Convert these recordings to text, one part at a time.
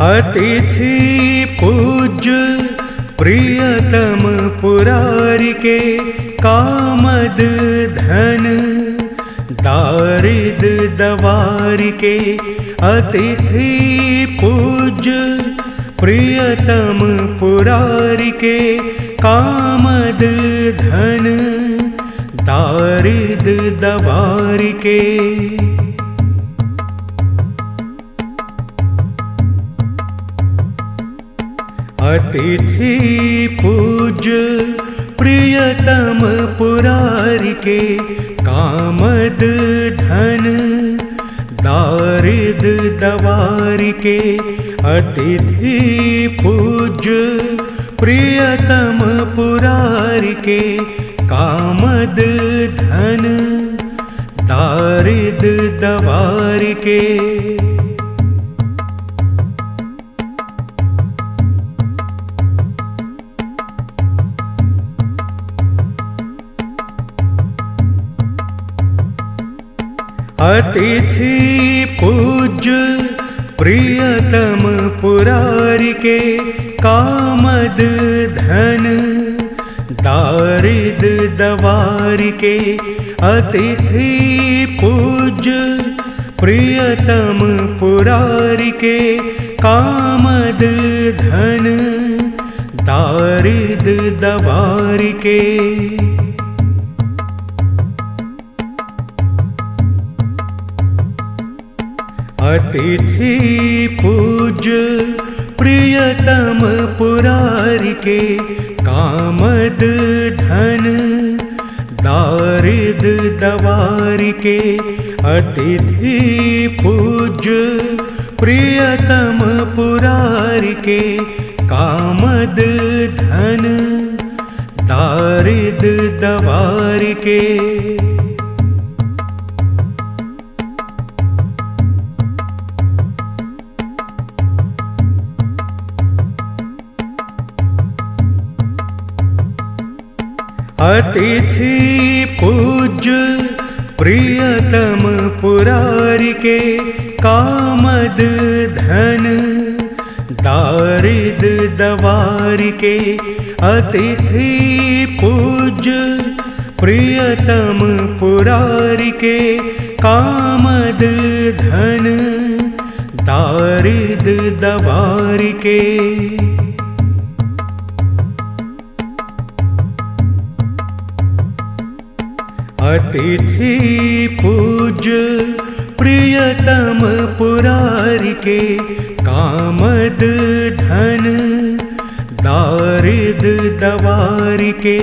अतिथि पूज्य प्रियतम पुरारिके कामद धन दारिद दवारिके। अतिथि पूज्य प्रियतम पुरारिके कामद धन दारिद दवारिके। अतिथि पूज्य प्रियतम पुरारिके कामद धन दारिद दवारिके। अतिथि पूज्य प्रियतम पुरारिके कामद धन दारिद दवारिके। अतिथि पूज्य प्रियतम पुरारिके कामद धन दारिद दवारिके। अतिथि पूज्य प्रियतम पुरारिके कामद धन दारिद दवारिके। अतिथि पूज्य प्रियतम पुरारिके कामद धन दारिद दवारिके। अतिथि पूज्य प्रियतम पुरारिके कामद धन दारिद दवारिके। अतिथि पूज्य प्रियतम पुरारिके कामद धन दारिद दवारिके। अतिथि पूज्य प्रियतम पुरारिके कामद धन दारिद दवारिके। अतिथि पूज्य प्रियतम पुरारिके कामद धन दारिद दवारिके।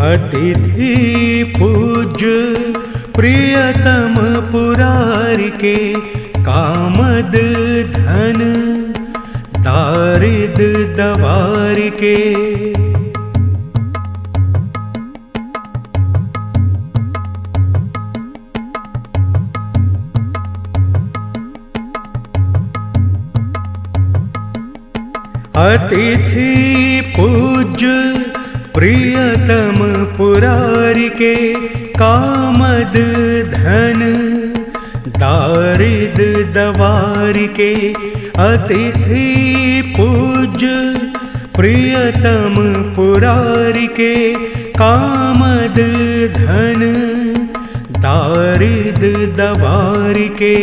अतिथि पूज्य प्रियतम पुरारिके कामद धन दारिद दवारिके। अतिथि पूज्य प्रियतम पुरारिके कामद धन दारिद दवारिके। अतिथि पूज्य प्रियतम पुरारिके कामद धन दारिद दवारिके।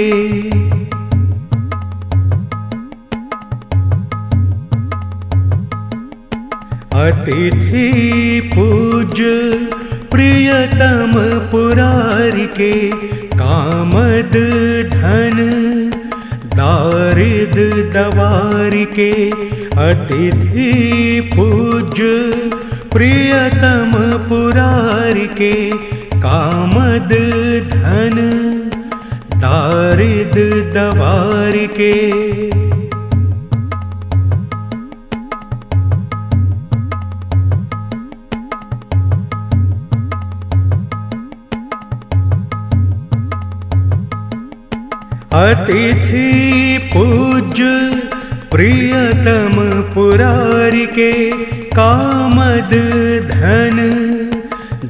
अतिथि पूज्य प्रियतम पुरारिके कामद धन दारिद दवारिके। अतिथि पूज्य प्रियतम पुरारिके कामद धन दारिद दवारिके। अतिथि पूज्य प्रियतम पुरारिके कामद धन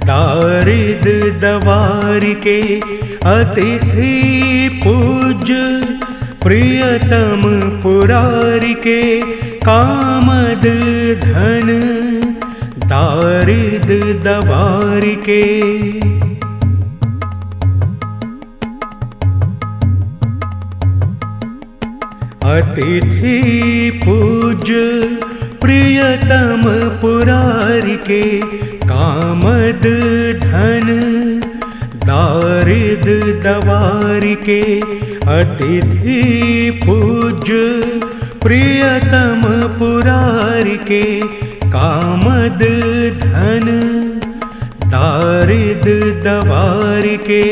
दारिद दवारिके। अतिथि पूज्य प्रियतम पुरारी के कामद धन दारिद दवारी के। अतिथि पूज्य प्रियतम पुरारी के कामद धन दारिद दवारी के। अतिथि पूज्य प्रियतम पुरारी के कामद धन दारिद दवारी के।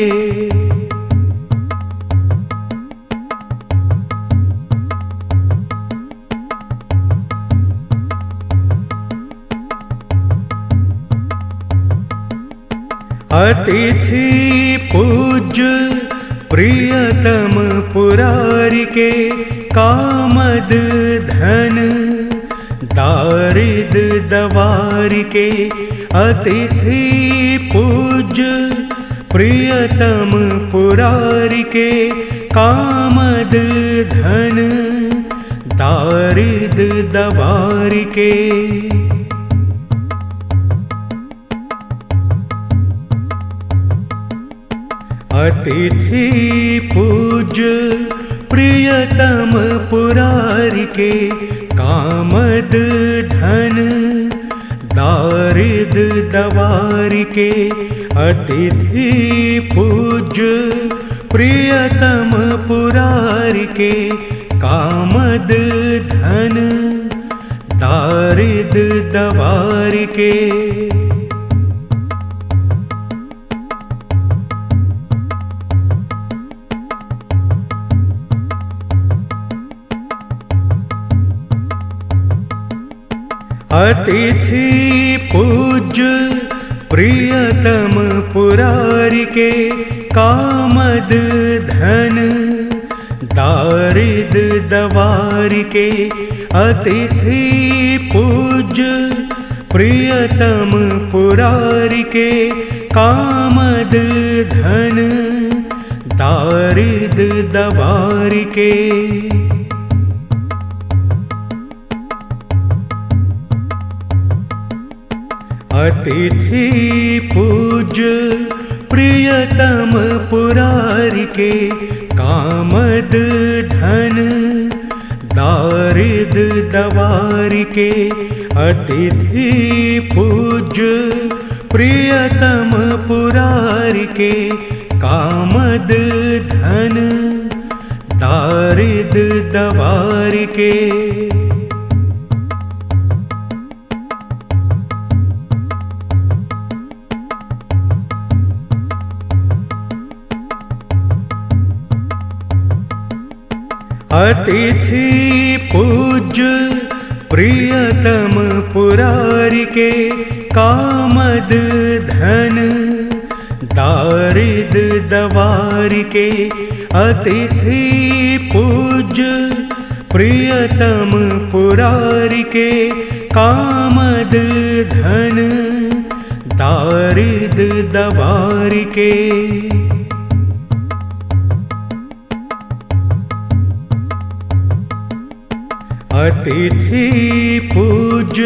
अतिथि पूज्य प्रियतम पुरारी के कामद धन दारिद दवारी के। अतिथि पूज्य प्रियतम पुरारी के कामद धन दारिद दवारी के। अतिथि पूज्य प्रियतम पुरारी के कामद धन दारिद दवारी के। अतिथि पूज्य प्रियतम पुरारी के कामद धन दारिद दवारी के। अतिथि पूज्य प्रियतम पुरारी के कामद धन दारिद दवारी के। अतिथि पूज्य प्रियतम पुरारी के कामद धन दारिद दवारी के। अतिथि पूज्य प्रियतम पुरारी के कामद धन दारिद दवारी के। अतिथि पूज्य प्रियतम पुरारी के कामद धन दारिद दवारी के। अतिथि पूज्य प्रियतम पुरारी के कामद धन दारिद दवारी के। अतिथि पूज्य प्रियतम पुरारी के कामद धन दारिद दवारी के। अतिथि पूज्य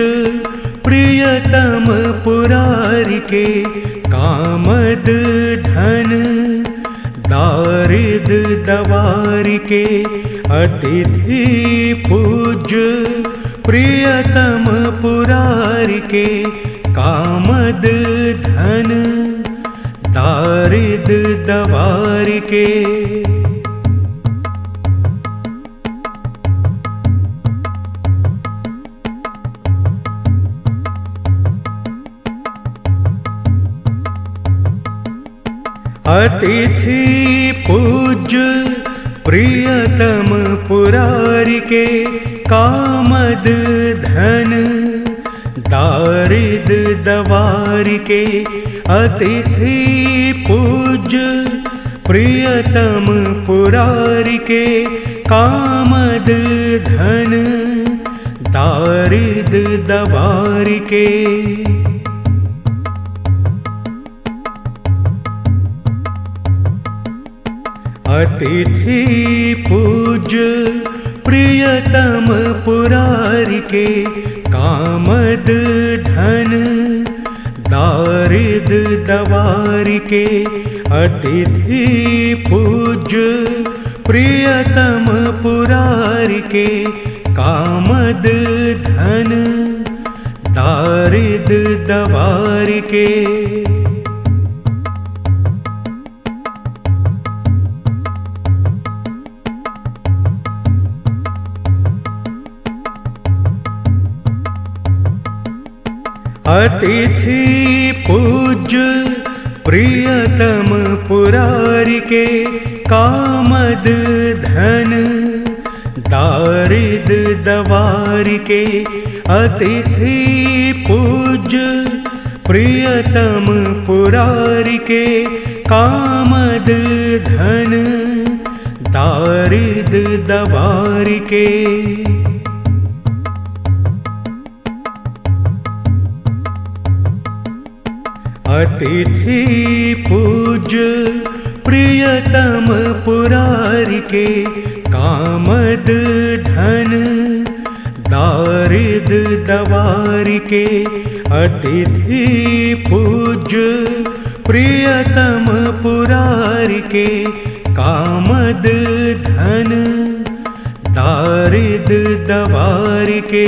प्रियतम पुरारी के कामद धन दारिद दवारी के। अतिथि पूज्य प्रियतम पुरारी के कामद धन दारिद दवारी के। अतिथि पूज्य प्रियतम पुरारी के कामद धन दारिद दवारी के। अतिथि पूज्य प्रियतम पुरारी के कामद धन दारिद दवारी के। अतिथि पूज्य प्रियतम पुरारी के कामद धन दारिद दवारी के। अतिथि पूज्य प्रियतम पुरारी के कामद धन दारिद दवारी के। अतिथि पूज्य प्रियतम पुरारी के कामद धन दारिद दवारी के। अतिथि पूज्य प्रियतम पुरारी के कामद धन दारिद दवारी के। अतिथि पूज्य प्रियतम पुरारी के कामद धन दारिद दवारी के। अतिथि पूज्य प्रियतम पुरारी के कामद धन दारिद दवारी के।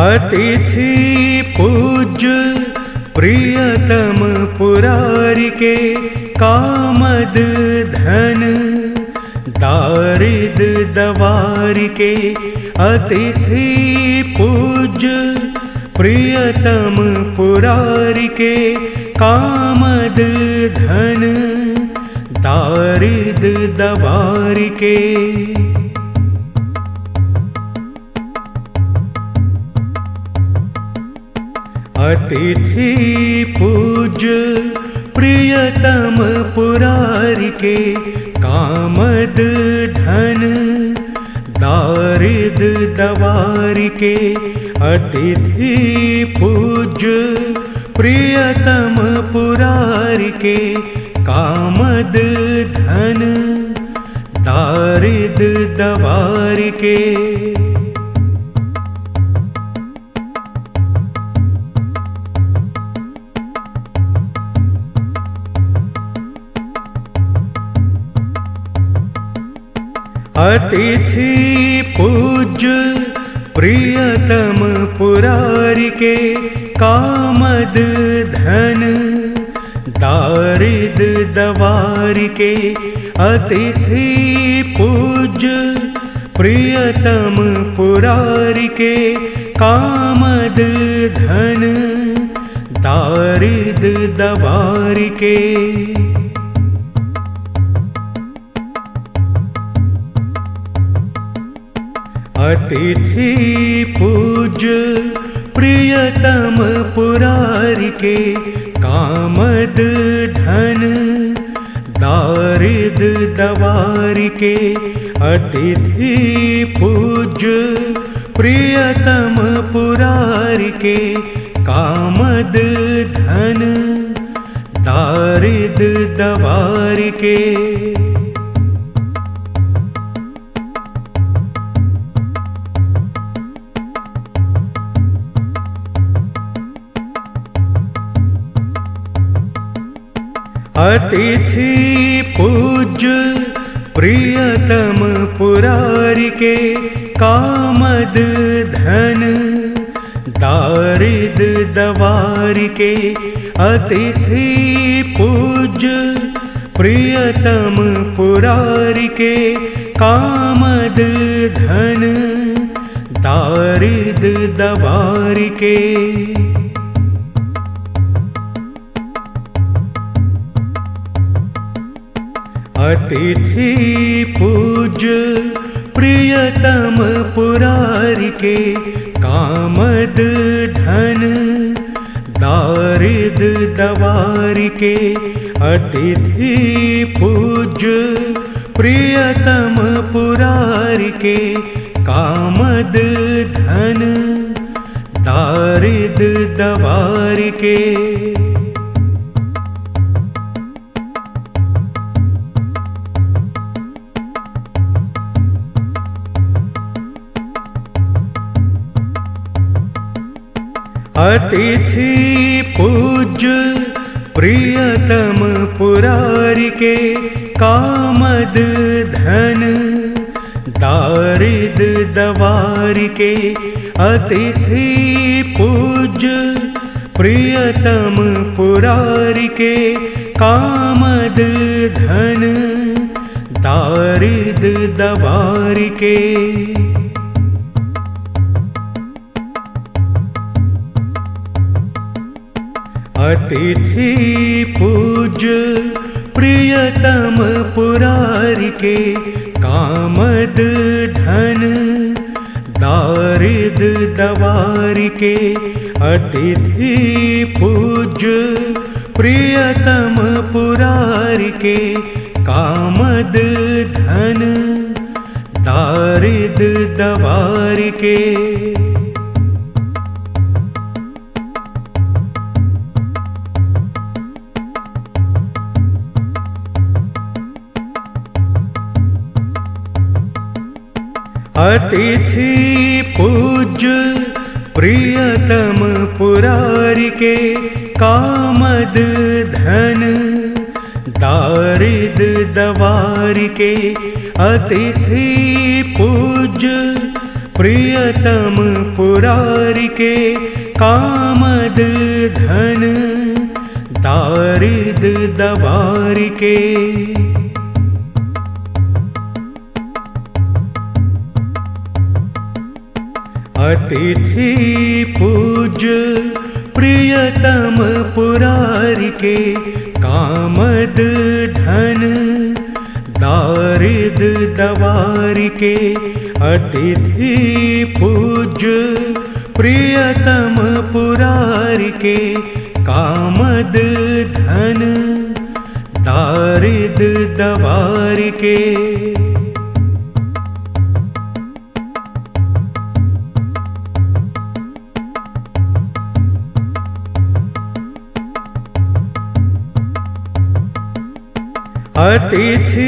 अतिथि पूज्य प्रियतम पुरारी के कामद धन दारिद दवारी के। अतिथि पूज्य प्रियतम पुरारी के कामद धन दारिद दवारी के। अतिथि पूज्य प्रियतम पुरारी के कामद धन दारिद दवारी के। अतिथि पूज्य प्रियतम पुरारी के कामद धन दारिद दवारी के। अतिथि पूज्य प्रियतम पुरारी के कामद धन दारिद दवारी के। अतिथि पूज्य प्रियतम पुरारी के कामद धन दारिद दवारी के। अतिथि पूज्य प्रियतम पुरारी के कामद धन दारिद दवारी के। अतिथि पूज्य प्रियतम पुरारी के कामद धन दारिद दवारी के। अतिथि पूज्य प्रियतम पुरारी के कामद धन दारिद दवारी के। अतिथि पूज्य प्रियतम पुरारी के कामद धन दारिद दवारी के। अतिथि पूज्य प्रियतम पुरारी के कामद धन दारिद दवारी के। अतिथि पूज्य प्रियतम पुरारिके कामद धन दारिद दवारिके। अतिथि पूज्य प्रियतम पुरारिके कामद धन दारिद दवारिके। अतिथि पूज्य प्रियतम पुरारिके कामद धन दारिद दवारिके। अतिथि पूज्य प्रियतम पुरारिके कामद धन दारिद दवारिके। अतिथि पूज्य प्रियतम पुरारिके कामद धन दारिद दवारिके। अतिथि पूज्य प्रियतम पुरारिके कामद धन दारिद दवारिके। अतिथि पूज्य प्रियतम पुरारिके कामद धन दारिद दवारिके। अतिथि पूज्य प्रियतम पुरारिके कामद धन दारिद दवारिके। अतिथि पूज्य प्रियतम पुरारिके कामद धन दारिद दवारिके। अतिथि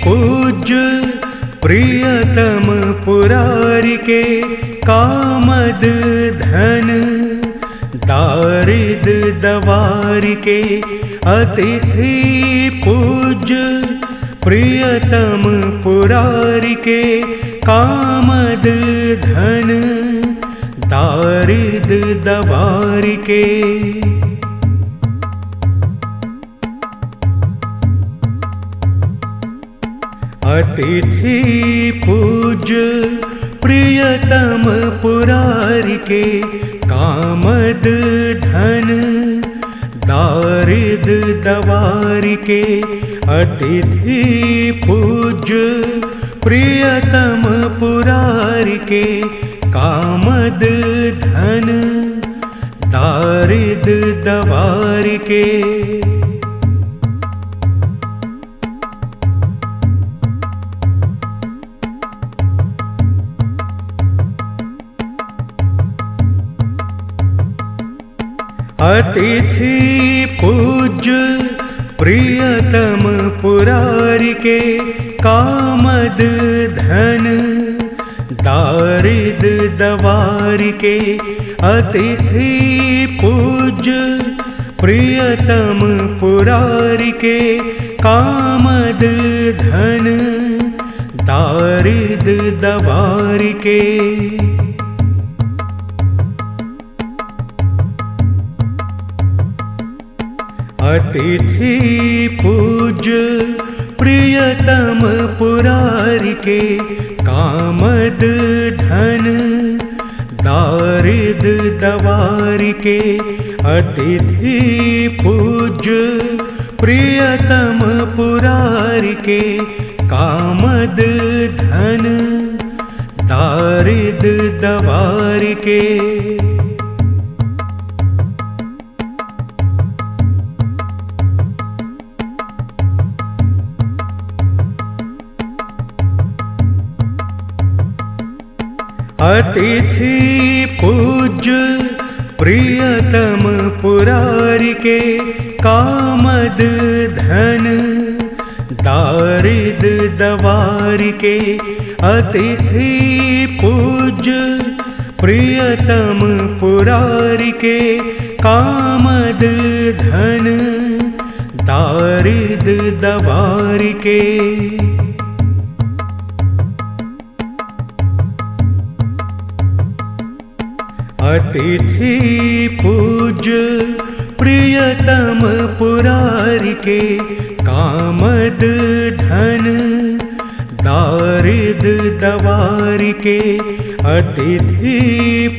पूज्य प्रियतम पुरारिके कामद धन दारिद दवारिके। अतिथि पूज्य प्रियतम पुरारिके कामद धन दारिद दवारिके। अतिथि पूज्य प्रियतम पुरारिके कामद धन दारिद दवारिके। अतिथि पूज्य प्रियतम पुरारिके कामद धन दारिद दवारिके। अतिथि पूज्य प्रियतम पुरारिके कामद धन दारिद दवारिके। अतिथि पूज्य प्रियतम पुरारिके कामद धन दारिद दवारिके। अतिथि पूज्य प्रियतम पुरारिके कामद धन दारिद दवारिके। अतिथि पूज्य प्रियतम पुरारिके कामद धन दारिद दवारिके। अतिथि पूज्य प्रियतम पुरारिके कामद धन दारिद दवारिके अतिथि पूज्य प्रियतम पुरारिके कामद धन दारिद दवारिके। अतिथि पूज्य प्रियतम पुरारिके कामद धन दारिद दवारिके अतिथि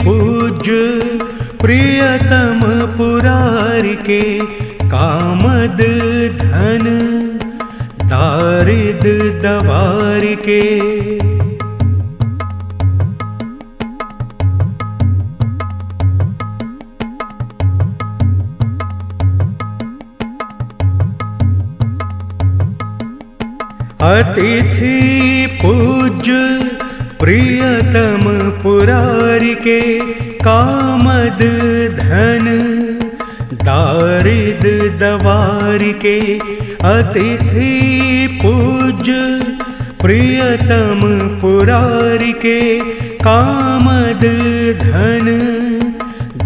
पूज्य प्रियतम पुरारिके कामद धन दारिद दवारिके। अतिथि पूज्य प्रियतम पुरारिके कामद धन दारिद दवारिके अतिथि पूज्य प्रियतम पुरारिके कामद धन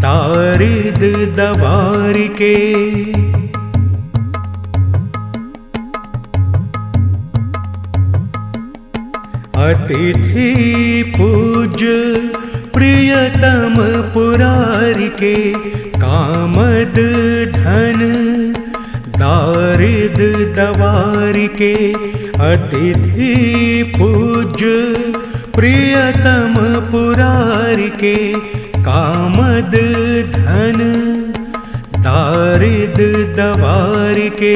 दारिद दवारिके। अतिथि पूज्य प्रियतम पुरारिके कामद धन दारिद दवारिके अतिथि पूज्य प्रियतम पुरारिके कामद धन दारिद दवारिके।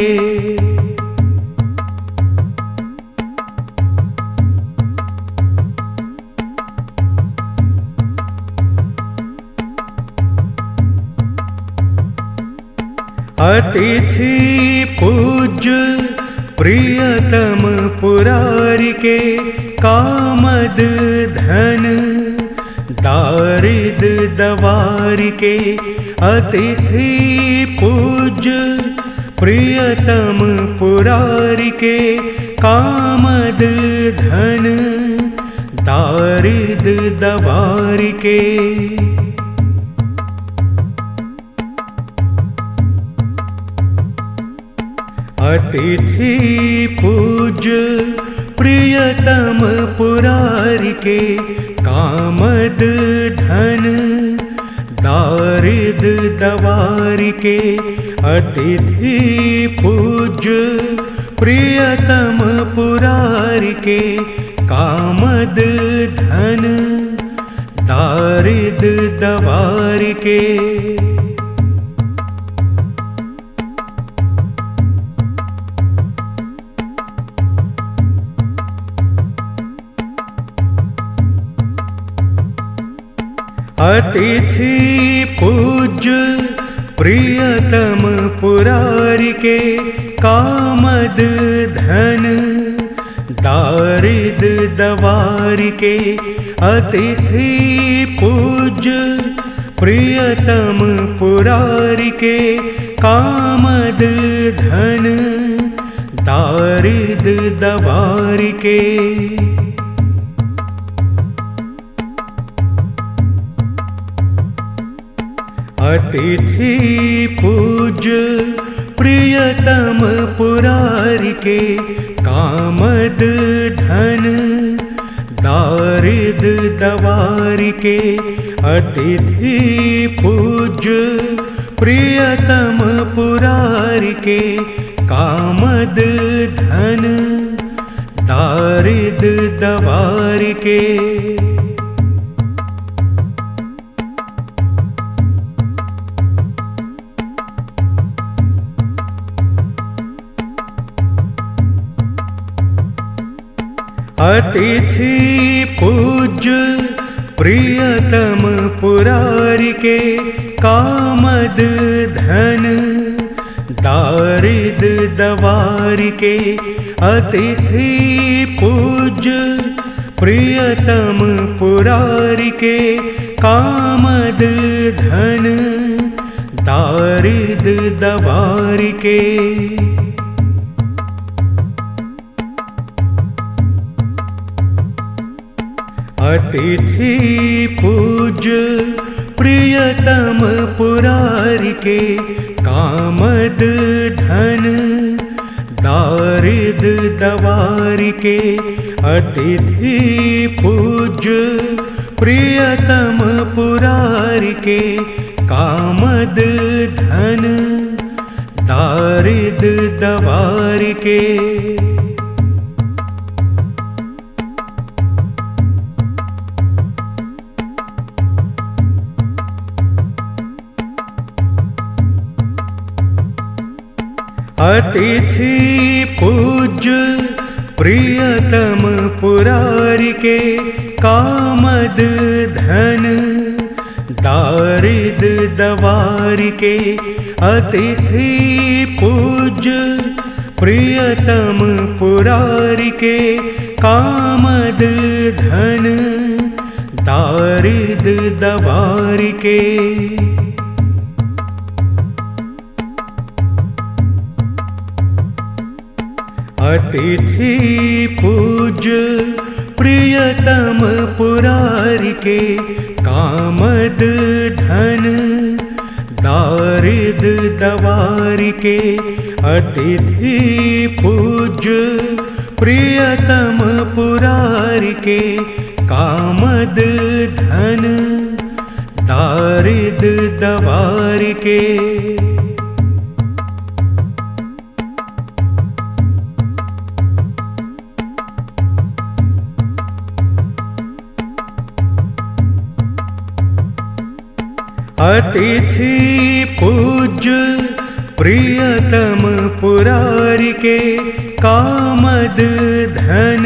अतिथि पूज्य प्रियतम पुरारिके कामद धन दारिद दवारिके अतिथि पूज्य प्रियतम पुरारिके कामद धन दारिद दवारिके। अतिथि पूज्य प्रियतम पुरारिके कामद धन दारिद दवारिके अतिथि पूज्य प्रियतम पुरारिके कामद धन दारिद दवारिके। अतिथि पूज्य प्रियतम पुरारिके कामद धन दारिद दवारिके अतिथि पूज्य प्रियतम पुरारिके कामद धन दारिद दवारिके। अतिथि पूज्य प्रियतम पुरारिके कामद धन दारिद दवारिके अतिथि पूज्य प्रियतम पुरारिके कामद धन दारिद दवारिके। अतिथि पूज्य प्रियतम पुरारिके कामद धन दारिद दवारिके अतिथि पूज्य प्रियतम पुरारिके कामद धन दारिद दवारिके। अतिथि पूज्य प्रियतम पुरारिके कामद धन दारिद दवारिके। अतिथि पूज्य प्रियतम पुरारिके कामद धन दारिद दवारिके। अतिथि पूज्य प्रियतम पुरारिके कामद धन दारिद दवारिके। अतिथि पूज्य प्रियतम पुरारिके कामद धन दारिद दवारिके। अतिथि पूज्य प्रियतम पुरारिके कामद धन दारिद दवारिके। अतिथि पूज्य प्रियतम पुरारिके कामद धन दारिद दवारिके। अतिथि पूज्य प्रियतम पुरारिके कामद धन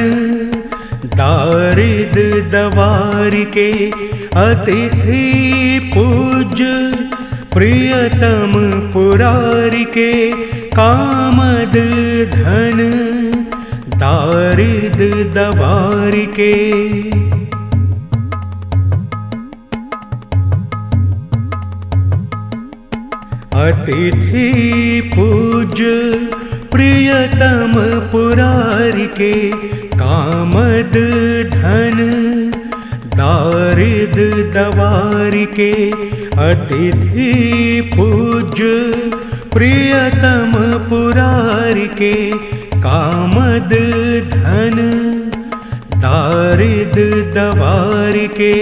दारिद दवारिके। अतिथि पूज्य प्रियतम पुरारिके कामद धन दारिद दवारिके। अतिथि पूज्य प्रियतम पुरारिके कामद धन दारिद दवारिके। अतिथि पूज्य प्रियतम पुरारिके कामद धन दारिद दवारिके।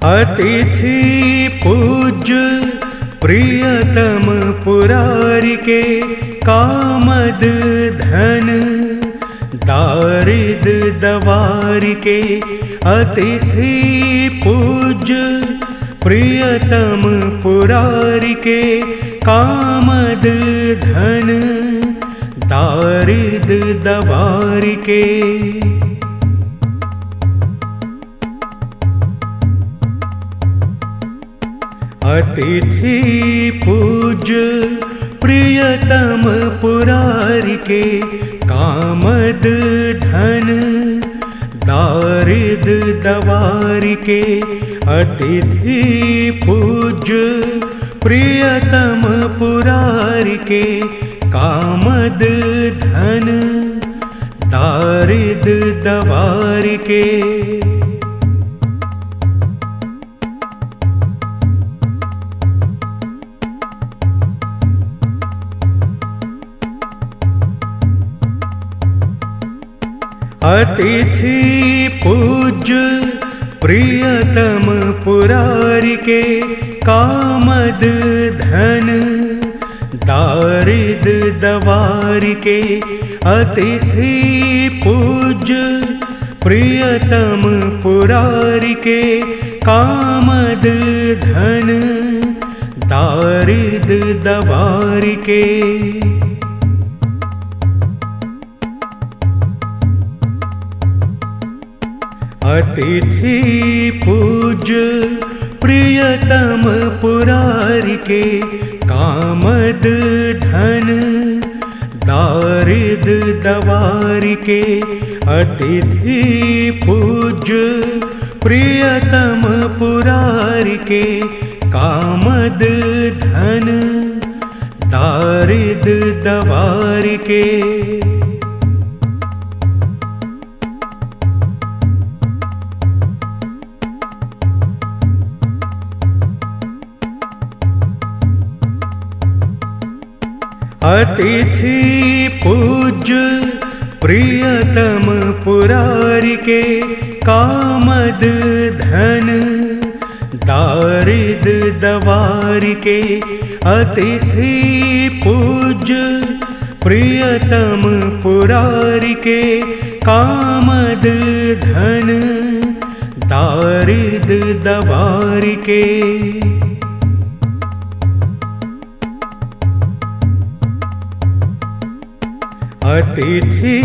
अतिथि पूज्य प्रियतम पुरारिके कामद धन दारिद दवारिके। अतिथि पूज्य प्रियतम पुरारिके कामद धन दारिद दवारिके। अतिथि पूज्य प्रियतम पुरारिके कामद धन दारिद दवारिके। अतिथि पूज्य प्रियतम पुरारिके कामद धन दारिद दवारिके। अतिथि पूज्य प्रियतम पुरारिके कामद धन दारिद दवारिके। अतिथि पूज्य प्रियतम पुरारिके कामद धन दारिद दवारिके। अतिथि पूज्य प्रियतम पुरारिके कामद धन दारिद दवारिके अतिथि पूज्य प्रियतम पुरारिके कामद धन दारिद दवारिके। अतिथि पूज्य प्रियतम पुरारिके कामद धन दारिद दवारिके अतिथि पूज्य प्रियतम पुरारिके कामद धन दारिद दवारिके। अतिथि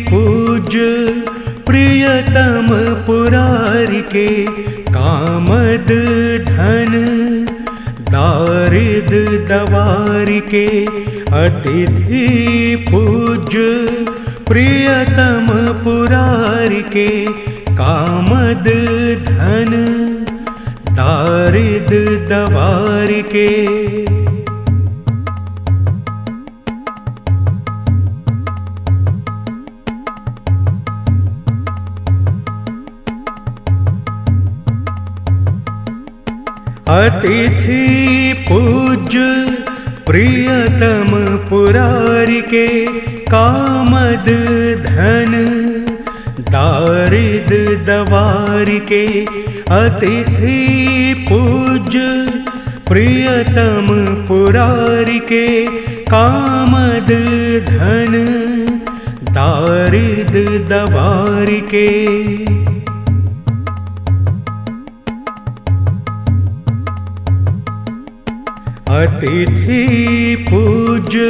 पूज्य प्रियतम पुरारिके कामद धन दारिद दवारिके अतिथि पूज्य प्रियतम पुरारिके कामद धन दारिद दवारिके। अतिथि पूज्य प्रियतम पुरारिके कामद धन दारिद दवारिके अतिथि पूज्य प्रियतम पुरारिके कामद धन दारिद दवारिके। अतिथि पूज्य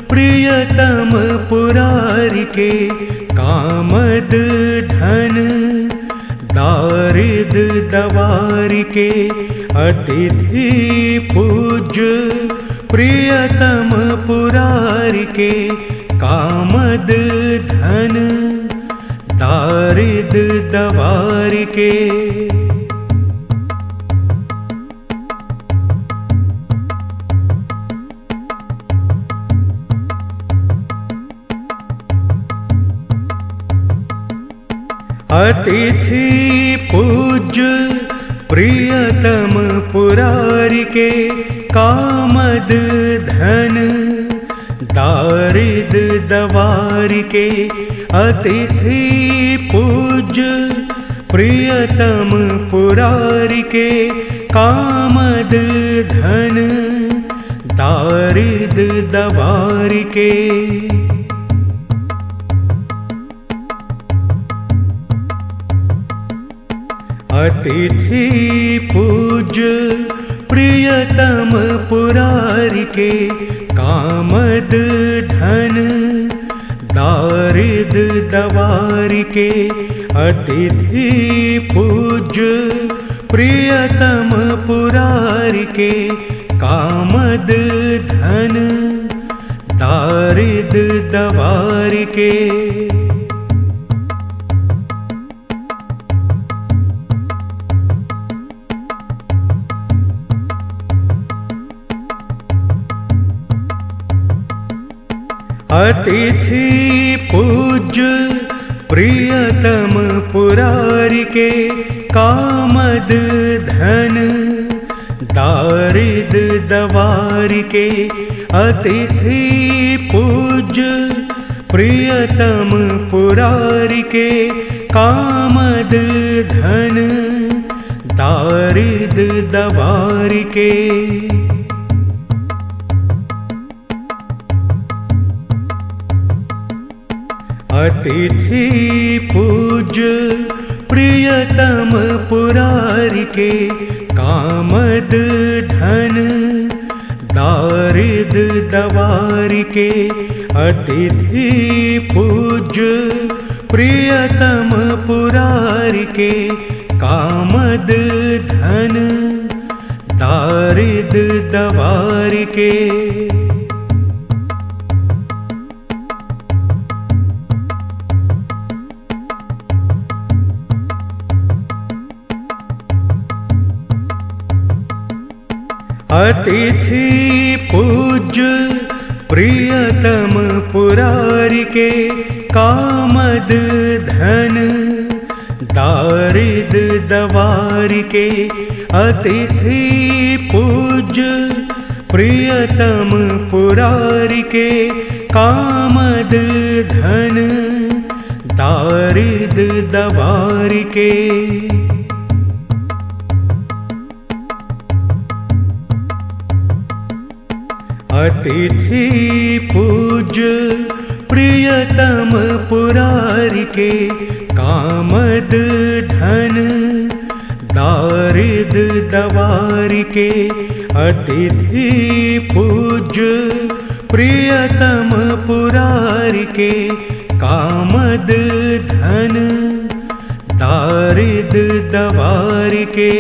प्रियतम पुरारिके कामद धन दारिद दवारिके अतिथि पूज्य प्रियतम पुरारिके कामद धन दारिद दवारिके। अतिथि पूज्य प्रियतम पुरारिके कामद धन दारिद दवारिके अतिथि पूज्य प्रियतम पुरारिके कामद धन दारिद दवारिके। अतिथि पूज्य प्रियतम पुरारिके कामद धन दारिद दवारिके अतिथि पूज्य प्रियतम पुरारिके कामद धन दारिद दवारिके। अतिथि पूज्य प्रियतम पुरारिके कामद धन दारिद दवारिके अतिथि पूज्य प्रियतम पुरारिके कामद धन दारिद दवारिके। अतिथि पूज्य प्रियतम पुरारिके कामद धन दारिद दवारिके अतिथि पूज्य प्रियतम पुरारिके कामद धन दारिद दवारिके। अतिथि पूज्य प्रियतम पुरारिके कामद धन दारिद दवारिके अतिथि पूज्य प्रियतम पुरारिके कामद धन दारिद दवारिके। अतिथि पूज्य प्रियतम पुरारिके कामद धन दारिद दवारिके अतिथि पूज्य प्रियतम पुरारिके कामद धन दारिद दवारिके।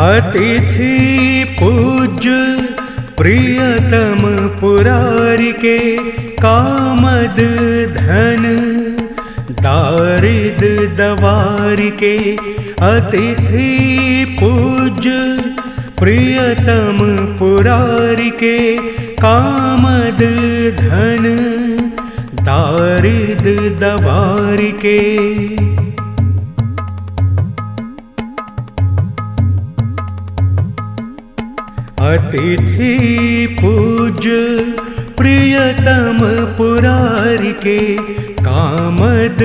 अतिथि पूज्य प्रियतम पुरारिके कामद धन दारिद दवारिके अतिथि पूज्य प्रियतम पुरारिके कामद धन दारिद दवारिके। अतिथि पूज्य प्रियतम पुरारिके कामद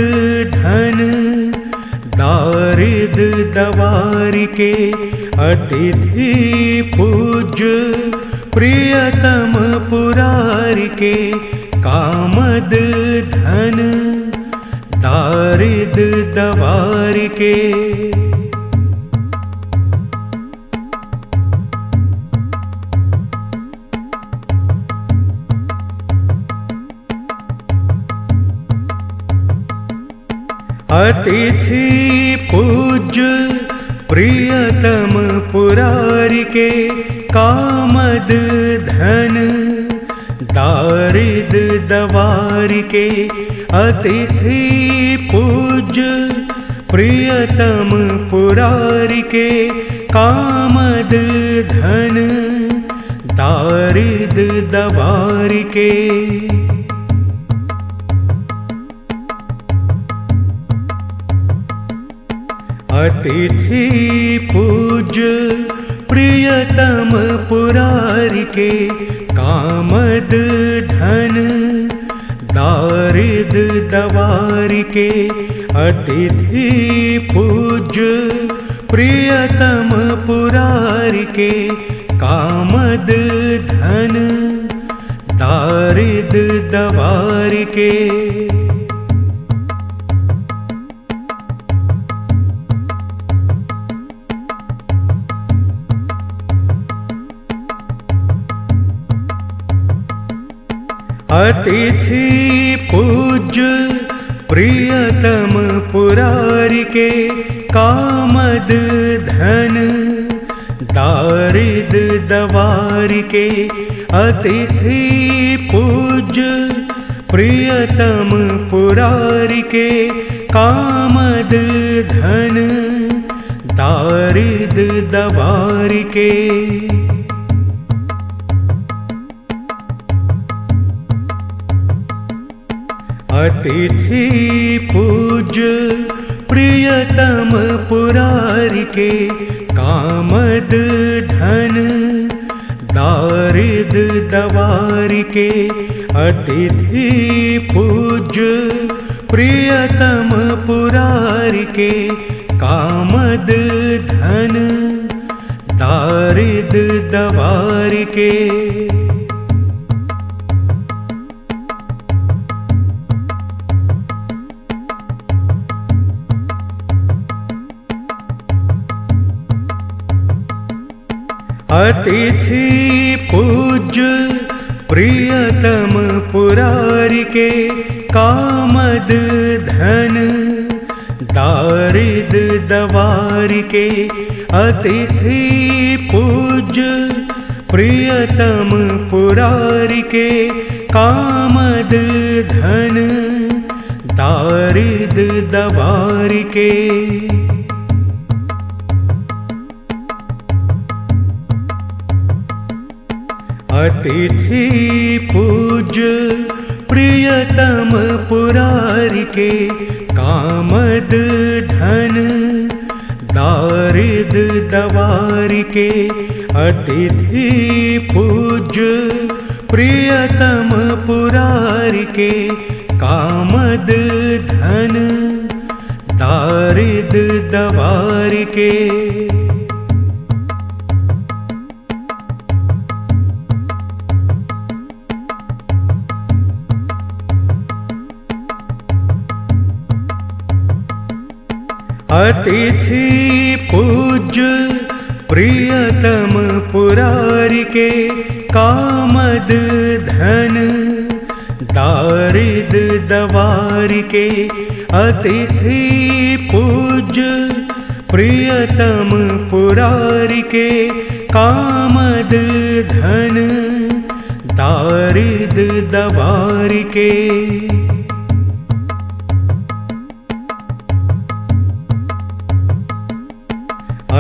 धन दारिद दवारिके अतिथि पूज्य प्रियतम पुरारिके कामद धन दारिद दवारिके। अतिथि पूज्य प्रियतम पुरारिके कामद धन दारिद दवारिके अतिथि पूज्य प्रियतम पुरारिके कामद धन दारिद दवारिके। अतिथि पूज्य प्रियतम पुरारिके कामद धन दारिद दवारिके अतिथि पूज्य प्रियतम पुरारिके कामद धन दारिद दवारिके। अतिथि पूज्य प्रियतम पुरारिके कामद धन दारिद दवारिके अतिथि पूज्य प्रियतम पुरारिके कामद धन दारिद दवारिके। अतिथि पूज्य प्रियतम पुरारिके कामद धन दारिद दवारिके अतिथि पूज्य प्रियतम पुरारिके कामद धन दारिद दवारिके। अतिथि पूज्य प्रियतम पुरारिके कामद धन दारिद दवारिके अतिथि पूज्य प्रियतम पुरारिके कामद धन दारिद दवारिके अतिथि पूज्य प्रियतम पुरारिके कामद धन दारिद दवारिके अतिथि पूज्य प्रियतम पुरारिके कामद धन दारिद दवारिके अतिथि पूज्य प्रियतम पुरारिके कामद धन दारिद दवारिके अतिथि पूज्य प्रियतम पुरारिके कामद धन दारिद दवारिके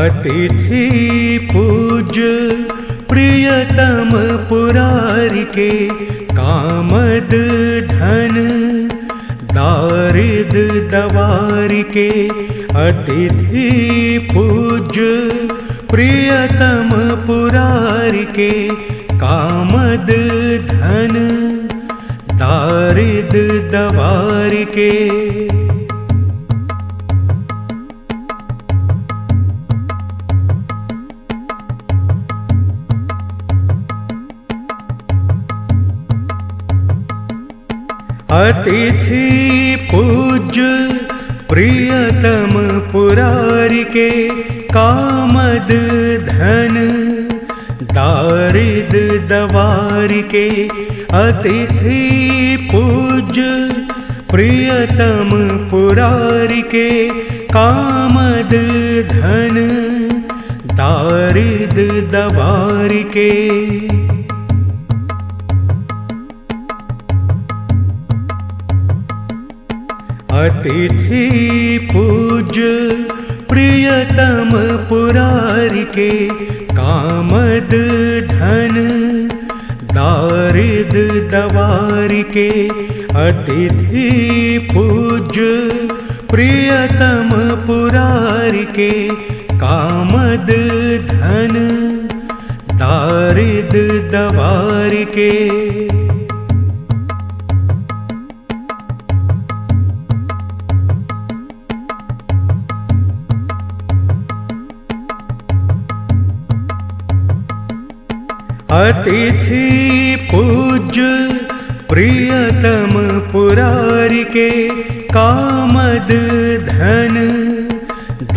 अतिथि पूज्य प्रियतम पुरारिके कामद धन दारिद दवारिके अतिथि पूज्य प्रियतम पुरारिके कामद धन दारिद दवारिके अतिथि पूज्य प्रियतम पुरारिके कामद धन दारिद दवारिके अतिथि पूज्य प्रियतम पुरारिके कामद धन दारिद दवारिके अतिथि पूज्य प्रियतम पुरारिके कामद धन दारिद दवारिके अतिथि पूज्य प्रियतम पुरारिके कामद धन दारिद दवारिके अतिथि पूज्य प्रियतम पुरारिके कामद धन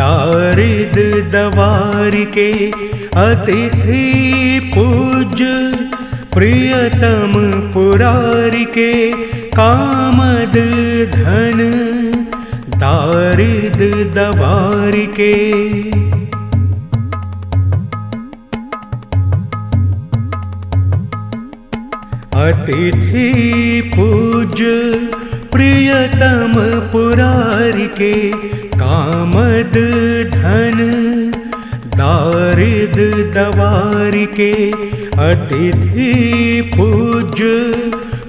दारिद दवारिके अतिथि पूज्य प्रियतम पुरारिके कामद धन दारिद दवारिके अतिथि पूज्य प्रियतम पुरारिके कामद धन दारिद दवारिके अतिथि पूज्य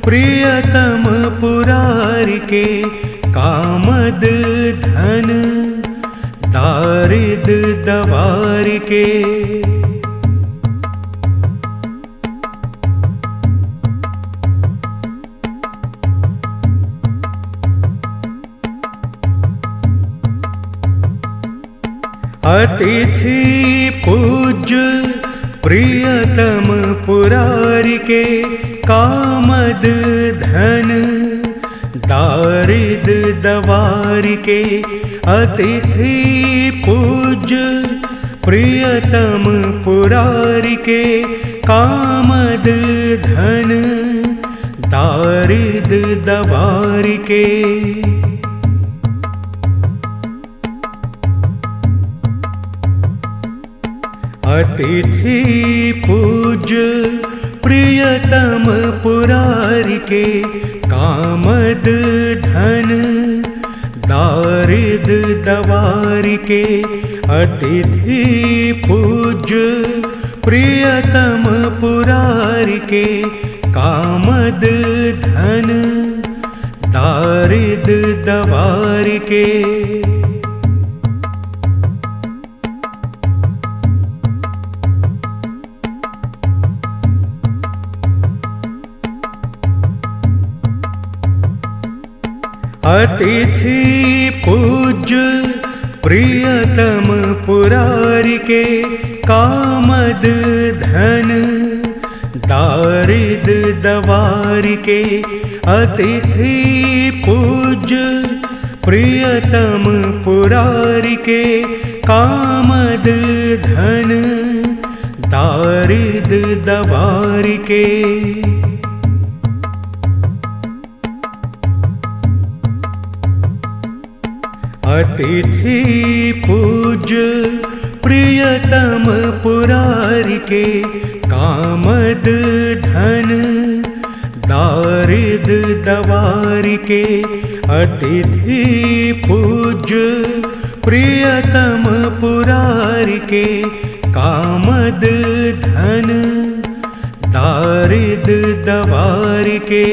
प्रियतम पुरारिके कामद धन दारिद दवारिके अतिथि पूज्य प्रियतम पुरारिके कामद धन दारिद दवारिके अतिथि पूज्य प्रियतम पुरारिके कामद धन दारिद दवारिके। अतिथि पूज्य प्रियतम पुरारिके कामद धन दारिद दवारिके। अतिथि पूज्य प्रियतम पुरारिके कामद धन दारिद दवारिके। अतिथि पूज्य प्रियतम पुरारिके कामद धन दारिद दवारिके। अतिथि पूज्य प्रियतम पुरारिके कामद धन दारिद दवारिके। अतिथि पूज्य प्रियतम पुरारिके कामद धन दारिद दवारिके। अतिथि पूज्य प्रियतम पुरारिके कामद धन दारिद दवारिके।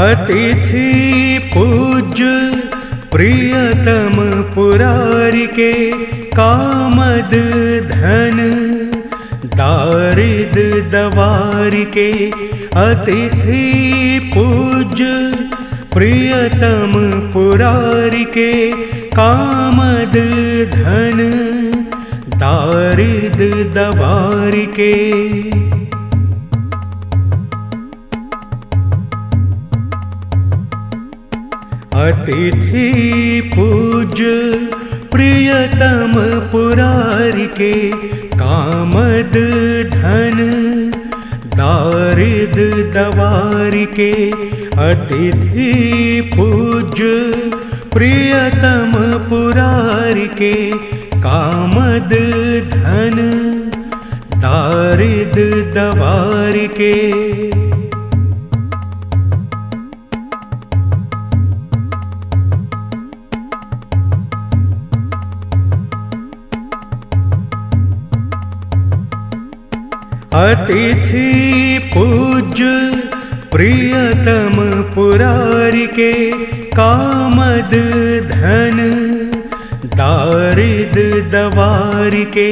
अतिथि पूज्य प्रियतम पुरारिके कामद धन दारिद दवारिके। अतिथि पूज्य प्रियतम पुरारिके कामद धन दारिद दवारिके। अतिथि पूज्य प्रियतम पुरारिके कामद धन दारिद दवारिके। अतिथि पूज्य प्रियतम पुरारिके कामद धन दारिद दवारिके। अतिथि पूज्य प्रियतम पुरारिके कामद धन दारिद दवारिके।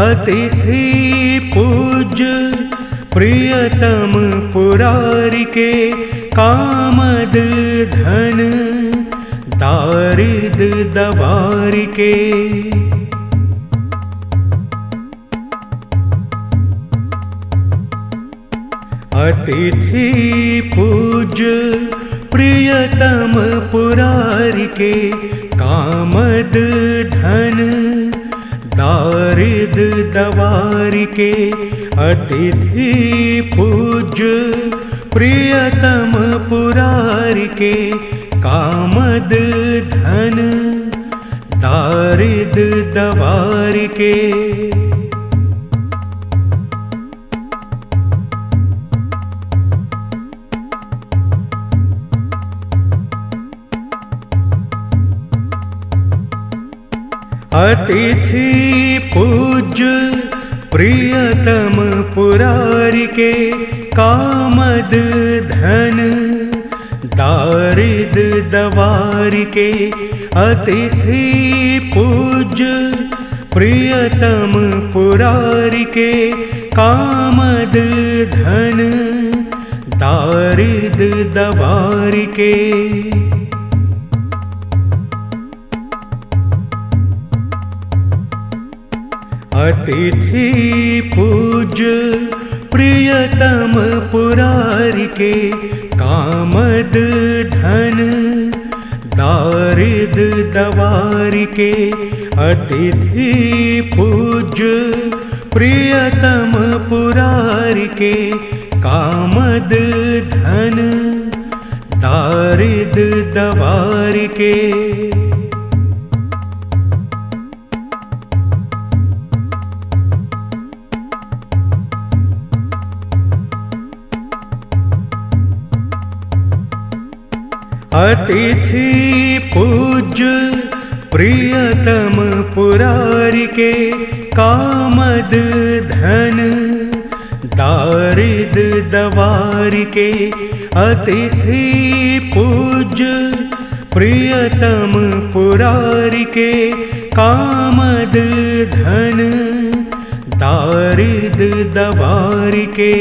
अतिथि पूज्य प्रियतम पुरारिके कामद धन दारिद दवारिके। अतिथि पूज्य प्रियतम पुरारिके कामद धन दारिद दवारिके। अतिथि पूज्य प्रियतम पुरारिके कामद धन दारिद दवारिके। अतिथि पूज्य प्रियतम पुरारिके कामद धन दारिद दवारिके। अतिथि पूज्य प्रियतम पुरारिके कामद धन दारिद दवारिके। अतिथि पूज्य प्रियतम पुरारिके कामद धन दारिद दवारिके अतिथि पूज्य प्रियतम पुरारिके कामद धन दारिद दवारिके अतिथि पूज्य प्रियतम पुरारिके कामद धन दारिद दवारिके अतिथि पूज्य प्रियतम पुरारिके कामद धन दारिद दवारिके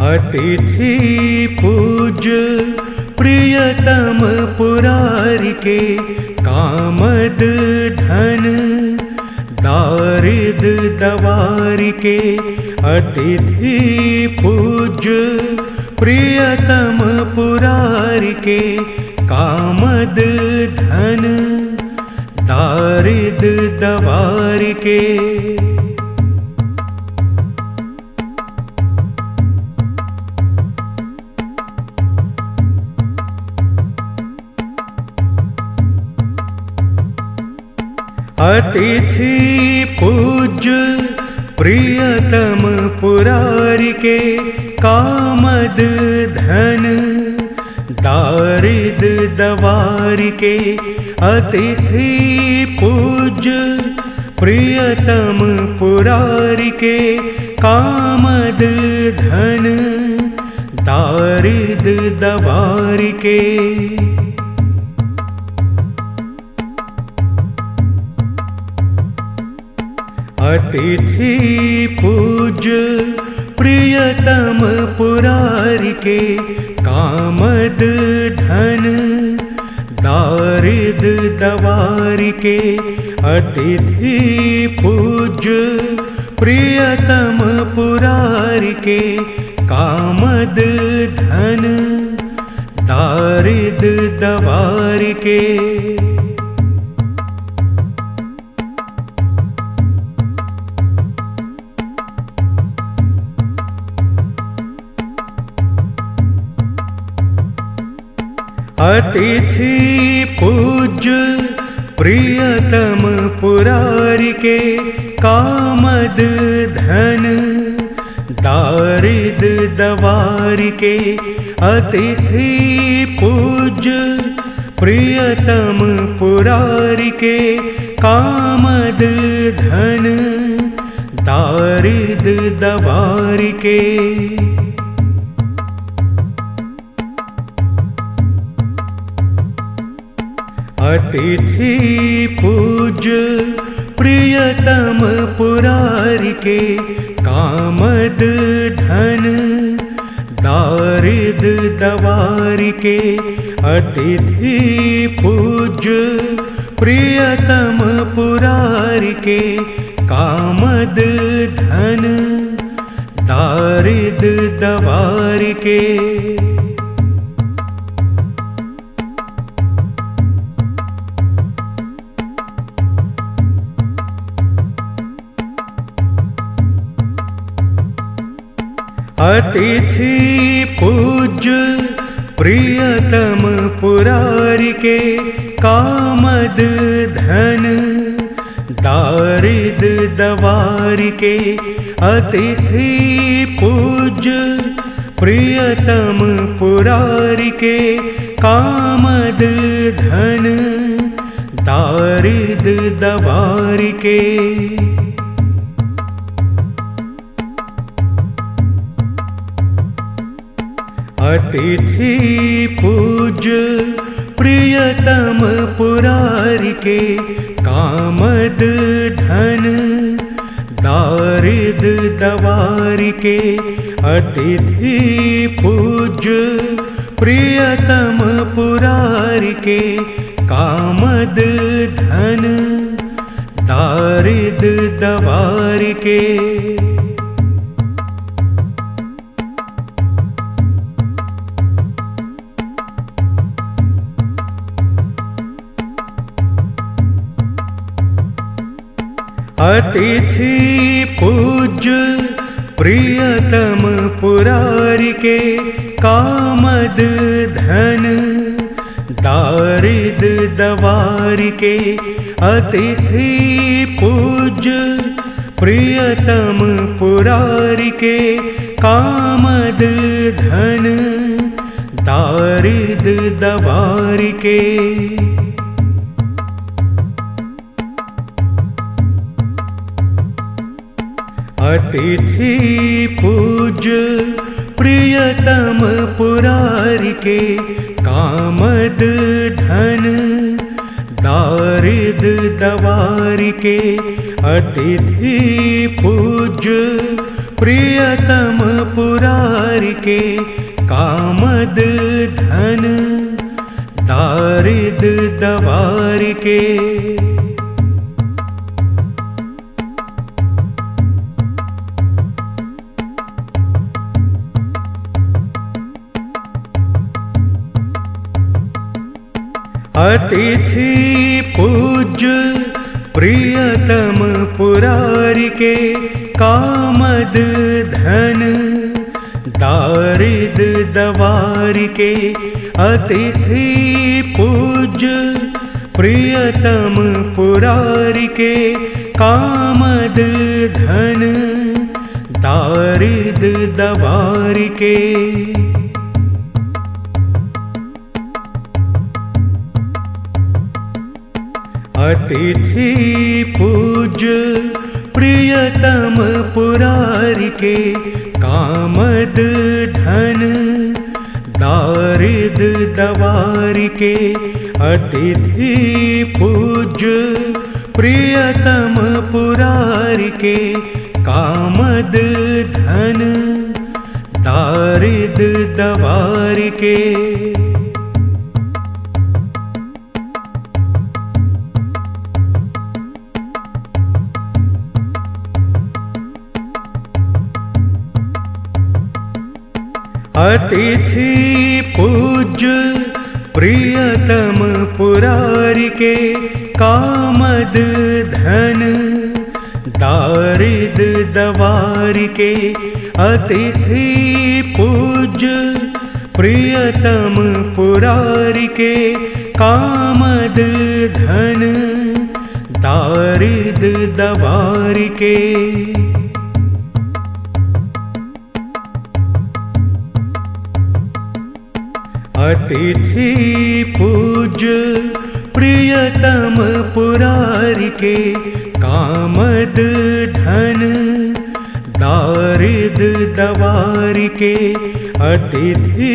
अतिथि पूज्य प्रियतम पुरारिके कामद धन दारिद दवारिके अतिथि पूज्य प्रियतम पुरारिके कामद धन दारिद दवारिके अतिथि पूज्य प्रियतम पुरारिके कामद धन दारिद दवारिके अतिथि पूज्य प्रियतम पुरारिके कामद धन दारिद दवारिके अतिथि पूज्य प्रियतम पुरारिके कामद धन दारिद दवारिके अतिथि पूज्य प्रियतम पुरारिके कामद धन दारिद दवारिके अतिथि पूज्य प्रियतम पुरारिके कामद धन दारिद दवारिके अतिथि पूज्य प्रियतम पुरारिके कामद धन दारिद दवारिके अतिथि पूज्य प्रियतम पुरारिके कामद धन दारिद दवारिके अतिथि पूज्य प्रियतम पुरारिके कामद धन दारिद दवारिके अतिथि पूज्य प्रियतम पुरारिके कामद धन दारिद दवारिके अतिथि पूज्य प्रियतम पुरारिके कामद धन दारिद दवारिके अतिथि पूज्य प्रियतम पुरारिके कामद धन दारिद दवारिके अतिथि पूज्य प्रियतम पुरारिके कामद धन दारिद दवारिके। अतिथि पूज्य प्रियतम पुरारिके कामद धन दारिद दवारिके। अतिथि पूज्य प्रियतम पुरारिके कामद धन दारिद दवारिके। अतिथि पूज्य प्रियतम पुरारिके कामद धन दारिद दवारिके। अतिथि पूज्य प्रियतम पुरारिके कामद धन दारिद दवारिके। अतिथि पूज्य प्रियतम पुरारिके कामद धन दारिद दवारिके। अतिथि पूज्य प्रियतम पुरारिके कामद धन दारिद दवारिके। अतिथि पूज्य प्रियतम पुरारिके कामद धन दारिद दवारिके। अतिथि पूज्य प्रियतम पुरारिके कामद धन दारिद दवारिके। अतिथि पूज्य प्रियतम पुरारिके कामद धन दारिद दवारिके। अतिथि पूज्य प्रियतम पुरारिके कामद धन दारिद दवारिके। अतिथि पूज्य प्रियतम पुरारिके कामद धन दारिद दवारिके। अतिथि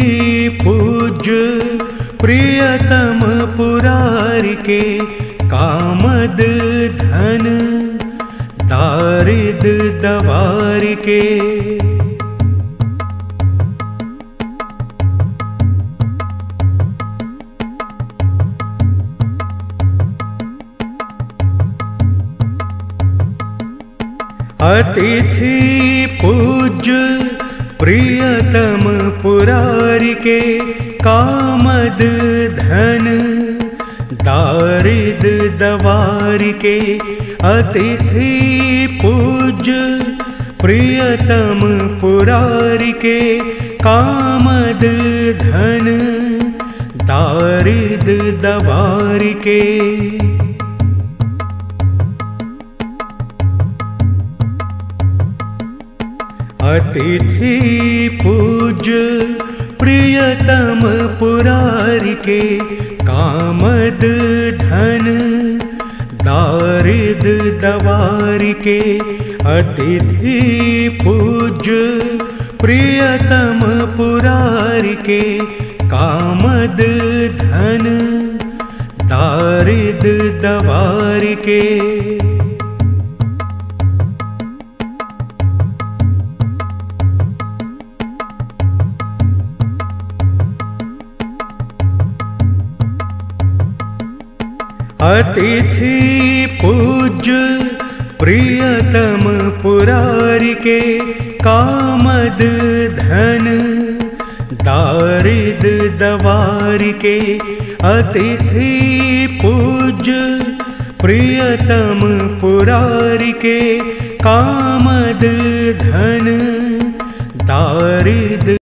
पूज्य प्रियतम पुरारिके कामद धन दारिद दवारिके। अतिथि पूज्य प्रियतम पुरारिके कामद धन दारिद दवारिके। अतिथि पूज्य प्रियतम पुरारिके कामद धन दारिद दवारिके। अतिथि पूज्य प्रियतम पुरारिके कामद धन दारिद दवारिके। अतिथि पूज्य प्रियतम पुरारिके कामद धन दारिद दवारिके। अतिथि पूज्य प्रियतम पुरारी के कामद धन दारिद दवारी के। अतिथि पूज्य प्रियतम पुरारी के कामद धन दारिद